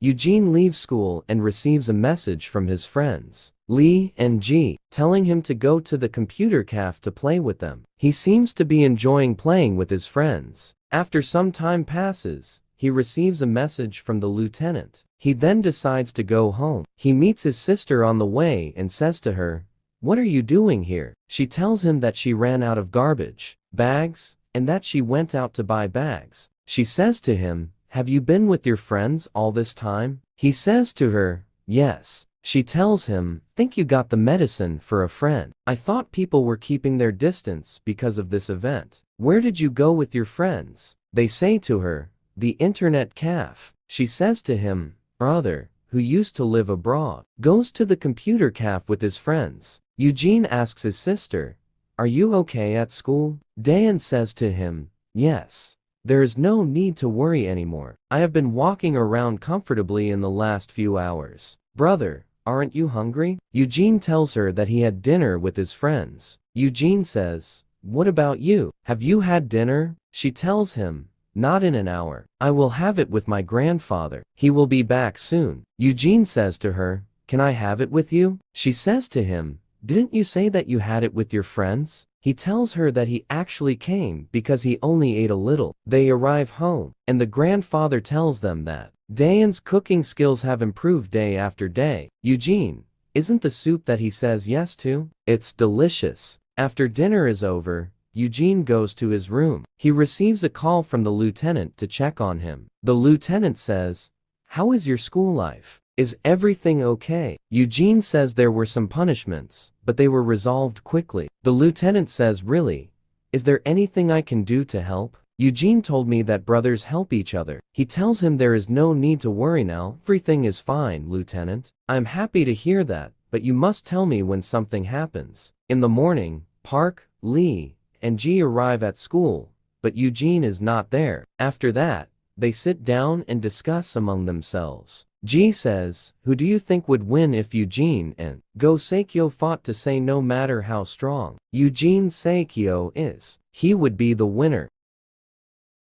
Eugene leaves school and receives a message from his friends, Lee and G, telling him to go to the computer cafe to play with them. He seems to be enjoying playing with his friends. After some time passes, he receives a message from the lieutenant. He then decides to go home. He meets his sister on the way and says to her, "What are you doing here?" She tells him that she ran out of garbage bags and that she went out to buy bags. She says to him, "Have you been with your friends all this time?" He says to her, "Yes." She tells him, "Think you got the medicine for a friend. I thought people were keeping their distance because of this event. Where did you go with your friends?" They say to her, "The internet cafe." She says to him, "Brother, who used to live abroad, goes to the computer cafe with his friends." Eugene asks his sister, "Are you okay at school?" Dayan says to him, "Yes. There is no need to worry anymore. I have been walking around comfortably in the last few hours. Brother, aren't you hungry?" Eugene tells her that he had dinner with his friends. Eugene says, "What about you? Have you had dinner?" She tells him, "Not in an hour. I will have it with my grandfather. He will be back soon." Eugene says to her, "Can I have it with you?" She says to him, "Didn't you say that you had it with your friends?" He tells her that he actually came because he only ate a little. They arrive home, and the grandfather tells them that Dayan's cooking skills have improved day after day. Eugene, isn't the soup that he says yes to? It's delicious. After dinner is over, Eugene goes to his room. He receives a call from the lieutenant to check on him. The lieutenant says, "How is your school life? Is everything okay?" Eugene says there were some punishments, but they were resolved quickly. The lieutenant says, "Really? Is there anything I can do to help?" Eugene told me that brothers help each other. He tells him there is no need to worry now. "Everything is fine, Lieutenant. I'm happy to hear that, but you must tell me when something happens." In the morning, Park, Lee, and G arrive at school, but Eugene is not there. After that, they sit down and discuss among themselves. G says, "Who do you think would win if Eugene and Go Seikyo fought to say no matter how strong Eugene Seikyo is, he would be the winner.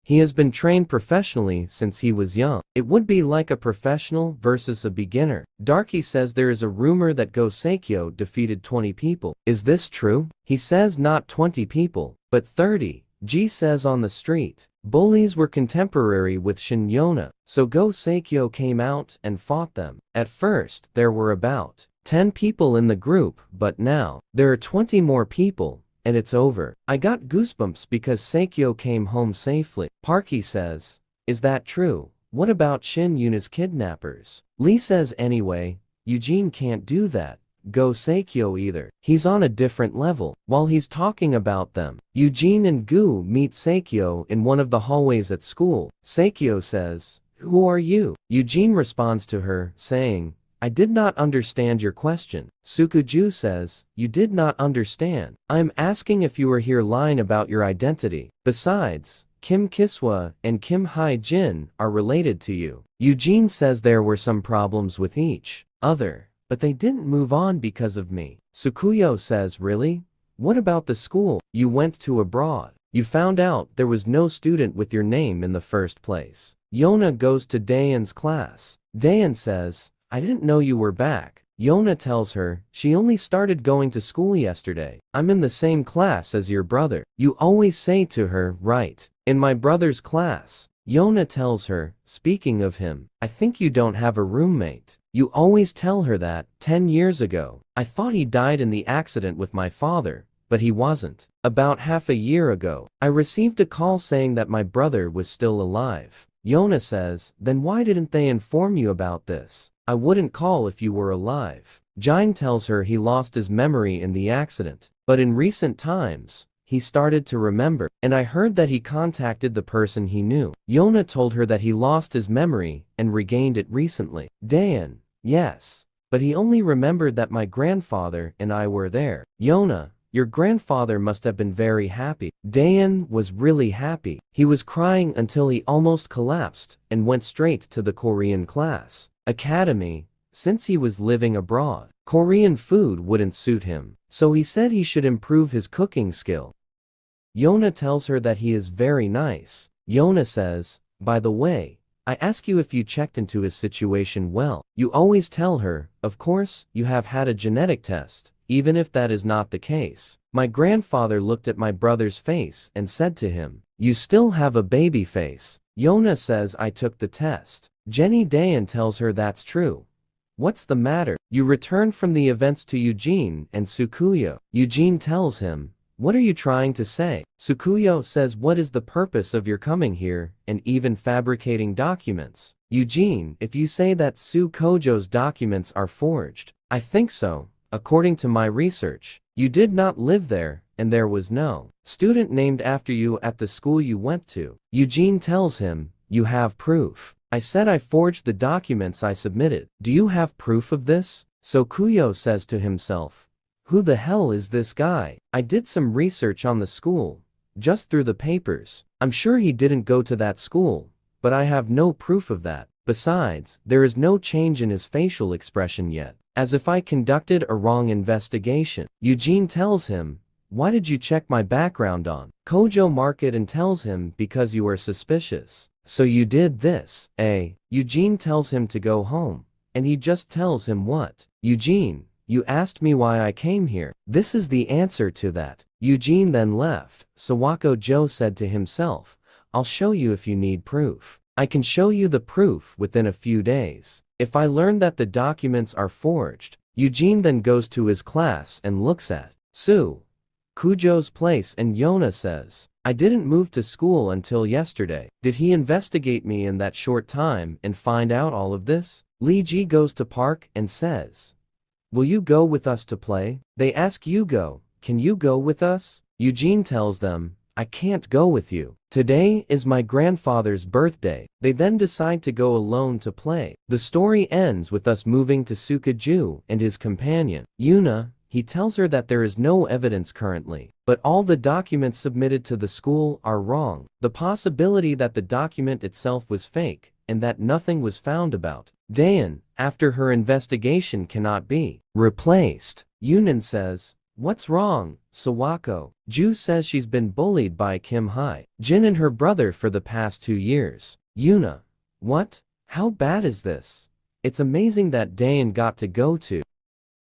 He has been trained professionally since he was young. It would be like a professional versus a beginner." Darky says there is a rumor that Go Seikyo defeated 20 people. Is this true? He says not 20 people, but 30. G says on the street, bullies were contemporary with Shinyona, so Go Seikyo came out and fought them. At first, there were about 10 people in the group, but now, there are 20 more people, and it's over. I got goosebumps because Seikyo came home safely. Parky says, "Is that true? What about Shin Yuna's kidnappers?" Lee says, "Anyway, Eugene can't do that. Go Seikyo either. He's on a different level." While he's talking about them, Eugene and Gu meet Seikyo in one of the hallways at school. Seikyo says, "Who are you?" Eugene responds to her, saying, "I did not understand your question." Sukuju says, "You did not understand. I'm asking if you were here lying about your identity. Besides, Kim Kiswa and Kim Hai-jin are related to you." Eugene says there were some problems with each other, but they didn't move on because of me. Sukuyo says, "Really? What about the school you went to abroad? You found out there was no student with your name in the first place." Yona goes to Dayan's class. Dayan says, "I didn't know you were back." Yona tells her, "She only started going to school yesterday. I'm in the same class as your brother." You always say to her, "Right. In my brother's class." Yona tells her, "Speaking of him, I think you don't have a roommate. You always tell her that. 10 years ago, I thought he died in the accident with my father, but he wasn't. About half a year ago, I received a call saying that my brother was still alive." Yona says, "Then why didn't they inform you about this? I wouldn't call if you were alive." Jine tells her he lost his memory in the accident, but in recent times, he started to remember, and I heard that he contacted the person he knew. Yona told her that he lost his memory and regained it recently. Dayan, "Yes, but he only remembered that my grandfather and I were there." Yona, "Your grandfather must have been very happy." Dayan was really happy. He was crying until he almost collapsed and went straight to the Korean class academy. Since he was living abroad, Korean food wouldn't suit him, so he said he should improve his cooking skill. Yona tells her that he is very nice. Yona says, "By the way, I ask you if you checked into his situation well. You always tell her, of course, you have had a genetic test, even if that is not the case. My grandfather looked at my brother's face and said to him, you still have a baby face. Yona says I took the test. Jenny Dayan tells her that's true. What's the matter? You return from the events to Eugene and Tsukuyo. Eugene tells him, what are you trying to say? Tsukuyo says what is the purpose of your coming here and even fabricating documents? Eugene, if you say that Tsukuyo's documents are forged. I think so. According to my research, you did not live there and there was no student named after you at the school you went to. Eugene tells him, you have proof. I said I forged the documents I submitted. Do you have proof of this? Tsukuyo says to himself, who the hell is this guy? I did some research on the school, just through the papers. I'm sure he didn't go to that school, but I have no proof of that. Besides, there is no change in his facial expression yet, as if I conducted a wrong investigation. Eugene tells him, why did you check my background on Kojo Market and tells him because you are suspicious. So you did this, eh? Eugene tells him to go home, and he just tells him what? Eugene, you asked me why I came here. This is the answer to that. Eugene then left. Sawako Joe said to himself, I'll show you if you need proof. I can show you the proof within a few days. If I learn that the documents are forged. Eugene then goes to his class and looks at Kujo's place and Yona says, I didn't move to school until yesterday. Did he investigate me in that short time and find out all of this? Lee Ji goes to park and says, will you go with us to play? They ask Yugo, can you go with us? Eugene tells them, I can't go with you. Today is my grandfather's birthday. They then decide to go alone to play. The story ends with us moving to Sukaju and his companion, Yuna. He tells her that there is no evidence currently, but all the documents submitted to the school are wrong. The possibility that the document itself was fake, and that nothing was found about Dayan, after her investigation cannot be replaced. Yunan says, what's wrong, Sawako? Ju says she's been bullied by Kim Hai Jin and her brother for the past 2 years. Yuna, what? How bad is this? It's amazing that Dayan got to go to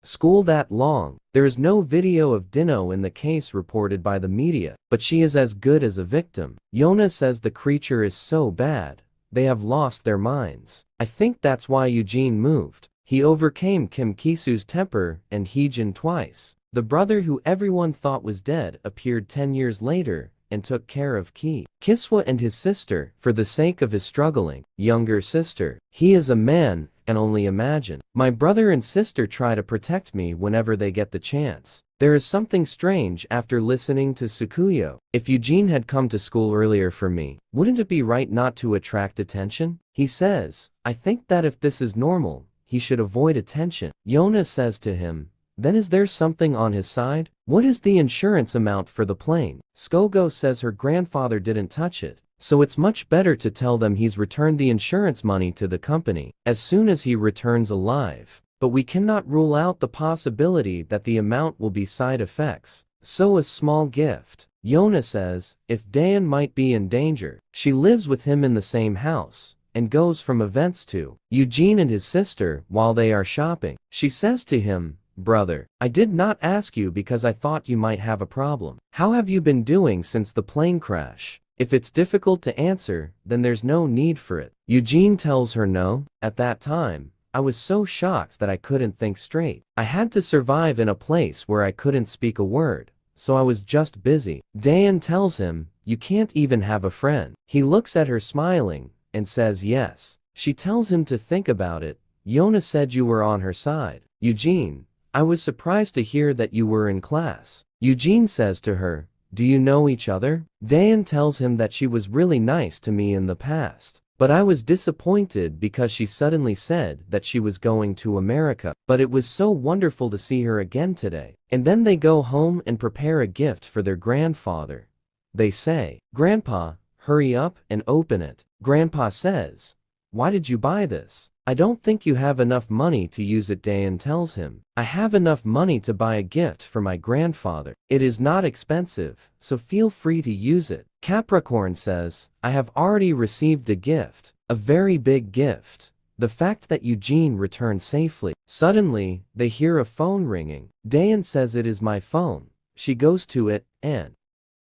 school that long. There is no video of Dino in the case reported by the media, but she is as good as a victim. Yona says the creature is so bad, they have lost their minds. I think that's why Eugene moved. He overcame Kim Kisu's temper and Heejin twice. The brother who everyone thought was dead appeared 10 years later and took care of Kiswa and his sister for the sake of his struggling younger sister. He is a man, and only imagine. My brother and sister try to protect me whenever they get the chance. There is something strange after listening to Tsukuyo. If Eugene had come to school earlier for me, wouldn't it be right not to attract attention? He says, I think that if this is normal, he should avoid attention. Yona says to him, then is there something on his side? What is the insurance amount for the plane? Skogo says her grandfather didn't touch it, so it's much better to tell them he's returned the insurance money to the company as soon as he returns alive. But we cannot rule out the possibility that the amount will be side effects, so a small gift. Yona says, if Dayan might be in danger, she lives with him in the same house and goes from events to Eugene and his sister while they are shopping. She says to him, brother, I did not ask you because I thought you might have a problem. How have you been doing since the plane crash? If it's difficult to answer, then there's no need for it. Eugene tells her no. At that time, I was so shocked that I couldn't think straight. I had to survive in a place where I couldn't speak a word, so I was just busy. Dayan tells him, you can't even have a friend. He looks at her smiling and says yes. She tells him to think about it. Yona said you were on her side. Eugene, I was surprised to hear that you were in class. Eugene says to her, do you know each other? Dayan tells him that she was really nice to me in the past, but I was disappointed because she suddenly said that she was going to America. But it was so wonderful to see her again today. And then they go home and prepare a gift for their grandfather. They say, Grandpa, hurry up and open it. Grandpa says, why did you buy this? I don't think you have enough money to use it. Dayan tells him, I have enough money to buy a gift for my grandfather. It is not expensive, so feel free to use it. Capricorn says, I have already received a gift. A very big gift. The fact that Eugene returned safely. Suddenly, they hear a phone ringing. Dayan says it is my phone. She goes to it, and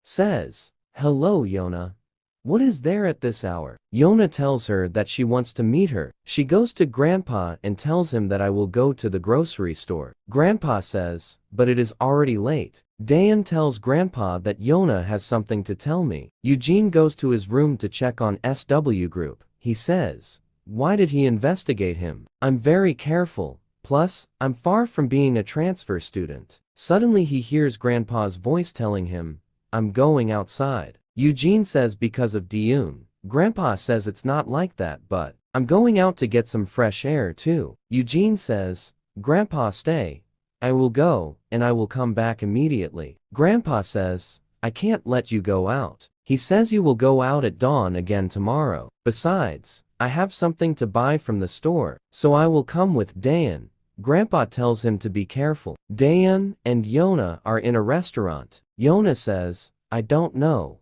says, "Hello, Yona. What is there at this hour?" Yona tells her that she wants to meet her. She goes to Grandpa and tells him that I will go to the grocery store. Grandpa says, but it is already late. Dayan tells Grandpa that Yona has something to tell me. Eugene goes to his room to check on SW Group. He says, why did he investigate him? I'm very careful. Plus, I'm far from being a transfer student. Suddenly he hears Grandpa's voice telling him, I'm going outside. Eugene says because of Diyun. Grandpa says it's not like that, but I'm going out to get some fresh air too. Eugene says, Grandpa stay. I will go, and I will come back immediately. Grandpa says, I can't let you go out. He says you will go out at dawn again tomorrow. Besides, I have something to buy from the store, so I will come with Dayan. Grandpa tells him to be careful. Dayan and Yona are in a restaurant. Yona says, I don't know.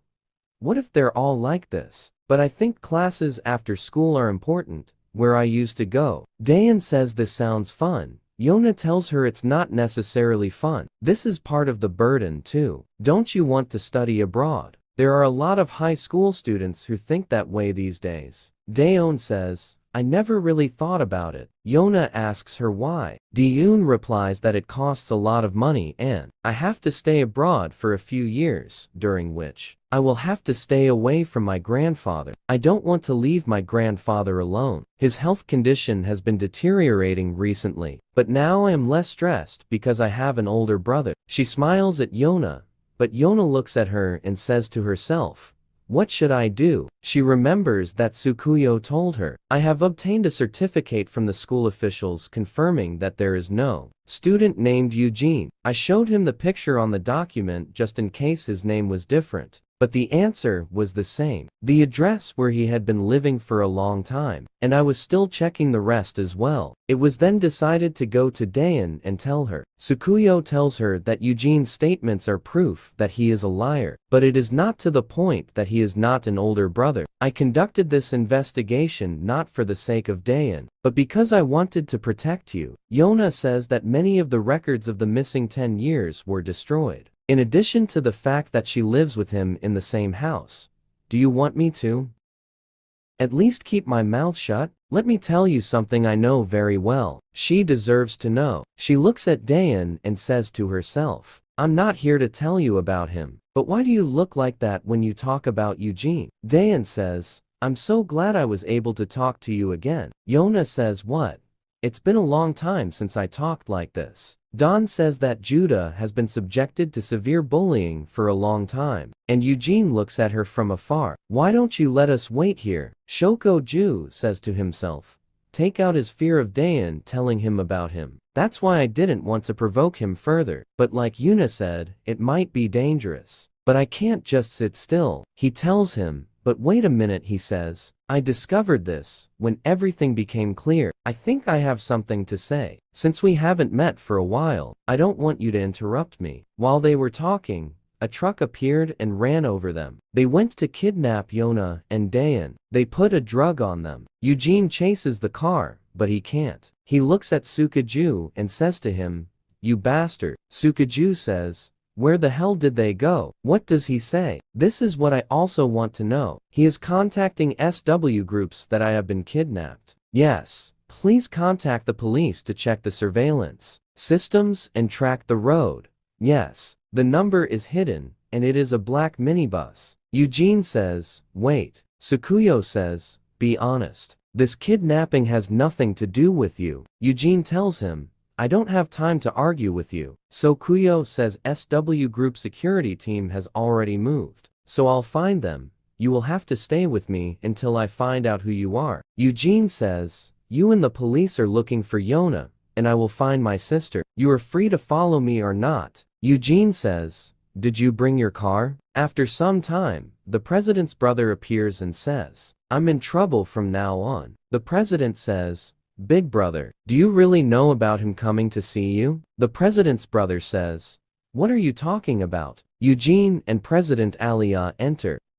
What if they're all like this? But I think classes after school are important, where I used to go. Dayan says this sounds fun. Yona tells her it's not necessarily fun. This is part of the burden too. Don't you want to study abroad? There are a lot of high school students who think that way these days. Dayon says, I never really thought about it. Yona asks her why. Diyun replies that it costs a lot of money and I have to stay abroad for a few years, during which I will have to stay away from my grandfather. I don't want to leave my grandfather alone. His health condition has been deteriorating recently, but now I am less stressed because I have an older brother. She smiles at Yona, but Yona looks at her and says to herself, what should I do? She remembers that Tsukuyo told her, I have obtained a certificate from the school officials confirming that there is no student named Eugene. I showed him the picture on the document just in case his name was different. But the answer was the same. The address where he had been living for a long time. And I was still checking the rest as well. It was then decided to go to Dayan and tell her. Tsukuyo tells her that Eugene's statements are proof that he is a liar. But it is not to the point that he is not an older brother. I conducted this investigation not for the sake of Dayan, but because I wanted to protect you. Yona says that many of the records of the missing 10 years were destroyed. In addition to the fact that she lives with him in the same house. Do you want me to at least keep my mouth shut? Let me tell you something I know very well. She deserves to know. She looks at Dayan and says to herself, I'm not here to tell you about him. But why do you look like that when you talk about Eugene? Dayan says, I'm so glad I was able to talk to you again. Yona says what? It's been a long time since I talked like this. Don says that Judah has been subjected to severe bullying for a long time, and Eugene looks at her from afar. Why don't you let us wait here? Shoko-ju says to himself. Take out his fear of Dayan telling him about him. That's why I didn't want to provoke him further, but like Yuna said, it might be dangerous. But I can't just sit still. He tells him, but wait a minute, he says. I discovered this when everything became clear. I think I have something to say. Since we haven't met for a while, I don't want you to interrupt me. While they were talking, a truck appeared and ran over them. They went to kidnap Yona and Dayan. They put a drug on them. Eugene chases the car, but he can't. He looks at Tsukiju and says to him, you bastard. Tsukiju says, where the hell did they go? What does he say? This is what I also want to know. He is contacting SW groups that I have been kidnapped. Yes, please contact the police to check the surveillance systems and track the road. Yes, the number is hidden, and it is a black minibus. Eugene says, wait. Tsukuyo says, be honest. This kidnapping has nothing to do with you. Eugene tells him, I don't have time to argue with you. Tsukuyo says SW Group security team has already moved. So I'll find them. You will have to stay with me until I find out who you are. Eugene says, you and the police are looking for Yona, and I will find my sister. You are free to follow me or not. Eugene says, did you bring your car? After some time, the president's brother appears and says, I'm in trouble from now on. The president says, Big brother, do you really know about him coming to see you? The president's brother says, what are you talking about? Eugene and President Alia enter.